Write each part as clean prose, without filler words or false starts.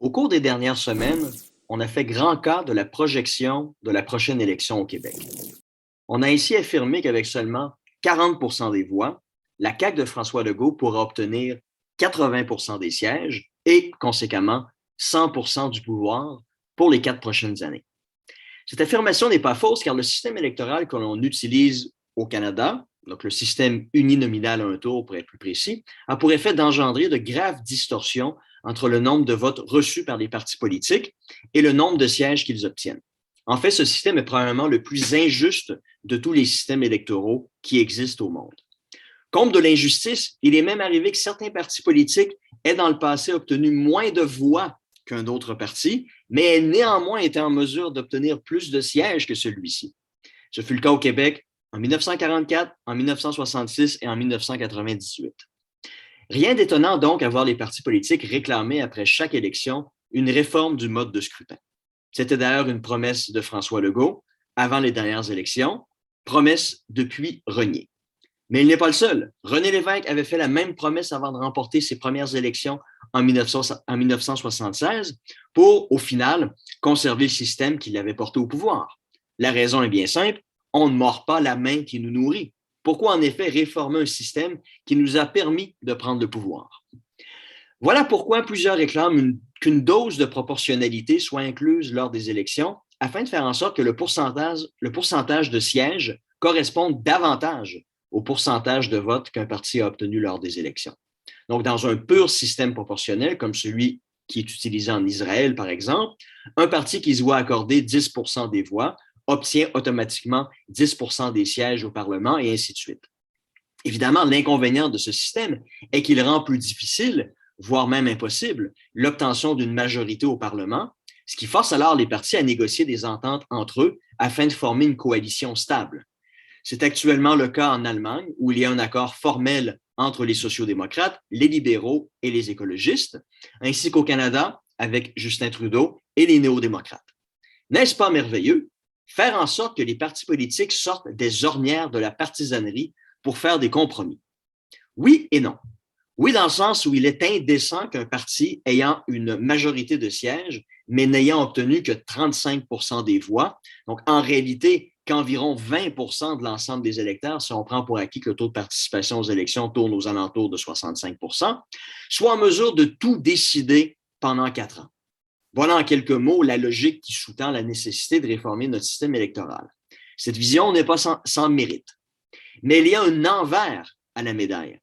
Au cours des dernières semaines, on a fait grand cas de la projection de la prochaine élection au Québec. On a ainsi affirmé qu'avec seulement 40 des voix, la CAQ de François Legault pourra obtenir 80 des sièges et, conséquemment, 100 du pouvoir pour les 4 prochaines années. Cette affirmation n'est pas fausse car le système électoral que l'on utilise au Canada, donc le système uninominal à un tour pour être plus précis, a pour effet d'engendrer de graves distorsions entre le nombre de votes reçus par les partis politiques et le nombre de sièges qu'ils obtiennent. En fait, ce système est probablement le plus injuste de tous les systèmes électoraux qui existent au monde. Comble de l'injustice, il est même arrivé que certains partis politiques aient dans le passé obtenu moins de voix qu'un autre parti, mais aient néanmoins été en mesure d'obtenir plus de sièges que celui-ci. Ce fut le cas au Québec en 1944, en 1966 et en 1998. Rien d'étonnant donc à voir les partis politiques réclamer après chaque élection une réforme du mode de scrutin. C'était d'ailleurs une promesse de François Legault avant les dernières élections, promesse depuis reniée. Mais il n'est pas le seul. René Lévesque avait fait la même promesse avant de remporter ses premières élections en 1976 pour, au final, conserver le système qui l'avait porté au pouvoir. La raison est bien simple, on ne mord pas la main qui nous nourrit. Pourquoi en effet réformer un système qui nous a permis de prendre le pouvoir? Voilà pourquoi plusieurs réclament qu'une dose de proportionnalité soit incluse lors des élections afin de faire en sorte que le pourcentage de sièges corresponde davantage au pourcentage de votes qu'un parti a obtenu lors des élections. Donc, dans un pur système proportionnel, comme celui qui est utilisé en Israël, par exemple, un parti qui se voit accorder 10% des voix obtient automatiquement 10% des sièges au Parlement et ainsi de suite. Évidemment, l'inconvénient de ce système est qu'il rend plus difficile, voire même impossible, l'obtention d'une majorité au Parlement, ce qui force alors les partis à négocier des ententes entre eux afin de former une coalition stable. C'est actuellement le cas en Allemagne, où il y a un accord formel entre les sociaux-démocrates, les libéraux et les écologistes, ainsi qu'au Canada avec Justin Trudeau et les néo-démocrates. N'est-ce pas merveilleux? Faire en sorte que les partis politiques sortent des ornières de la partisanerie pour faire des compromis. Oui et non. Oui, dans le sens où il est indécent qu'un parti ayant une majorité de sièges, mais n'ayant obtenu que 35% des voix, donc en réalité qu'environ 20% de l'ensemble des électeurs, si on prend pour acquis que le taux de participation aux élections tourne aux alentours de 65%, soit en mesure de tout décider pendant 4 ans. Voilà en quelques mots la logique qui sous-tend la nécessité de réformer notre système électoral. Cette vision n'est pas sans mérite, mais il y a un envers à la médaille.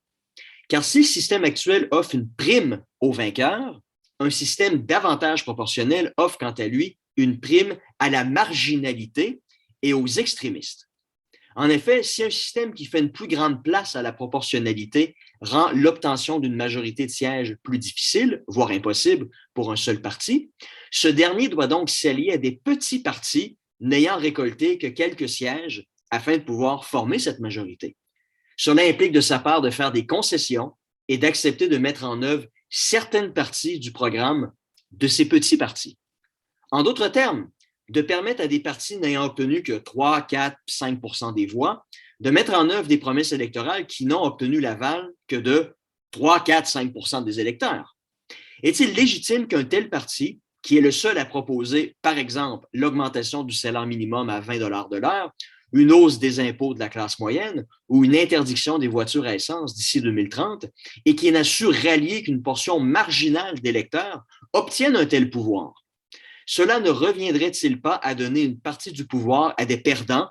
Car si le système actuel offre une prime aux vainqueurs, un système davantage proportionnel offre quant à lui une prime à la marginalité et aux extrémistes. En effet, si un système qui fait une plus grande place à la proportionnalité rend l'obtention d'une majorité de sièges plus difficile, voire impossible pour un seul parti, ce dernier doit donc s'allier à des petits partis n'ayant récolté que quelques sièges afin de pouvoir former cette majorité. Cela implique de sa part de faire des concessions et d'accepter de mettre en œuvre certaines parties du programme de ces petits partis. En d'autres termes, de permettre à des partis n'ayant obtenu que 3, 4, 5% des voix de mettre en œuvre des promesses électorales qui n'ont obtenu l'aval que de 3, 4, 5% des électeurs. Est-il légitime qu'un tel parti, qui est le seul à proposer, par exemple, l'augmentation du salaire minimum à 20 de l'heure, une hausse des impôts de la classe moyenne ou une interdiction des voitures à essence d'ici 2030 et qui n'a su rallier qu'une portion marginale d'électeurs, obtienne un tel pouvoir? Cela ne reviendrait-il pas à donner une partie du pouvoir à des perdants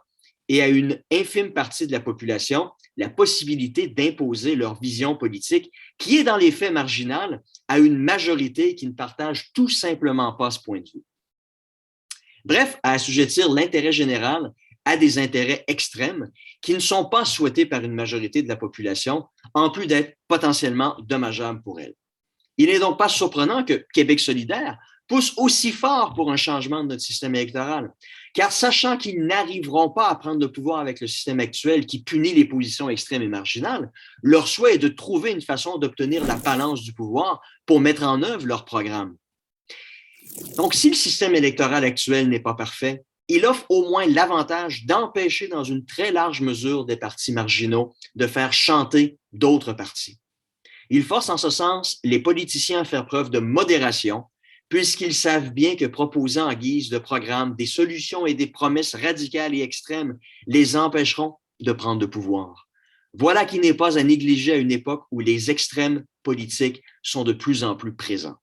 et à une infime partie de la population la possibilité d'imposer leur vision politique, qui est dans les faits marginale, à une majorité qui ne partage tout simplement pas ce point de vue? Bref, à assujettir l'intérêt général à des intérêts extrêmes qui ne sont pas souhaités par une majorité de la population, en plus d'être potentiellement dommageables pour elle. Il n'est donc pas surprenant que Québec solidaire poussent aussi fort pour un changement de notre système électoral. Car sachant qu'ils n'arriveront pas à prendre le pouvoir avec le système actuel qui punit les positions extrêmes et marginales, leur souhait est de trouver une façon d'obtenir la balance du pouvoir pour mettre en œuvre leur programme. Donc, si le système électoral actuel n'est pas parfait, il offre au moins l'avantage d'empêcher dans une très large mesure des partis marginaux de faire chanter d'autres partis. Il force en ce sens les politiciens à faire preuve de modération, puisqu'ils savent bien que proposant en guise de programme des solutions et des promesses radicales et extrêmes les empêcheront de prendre le pouvoir. Voilà qui n'est pas à négliger à une époque où les extrêmes politiques sont de plus en plus présents.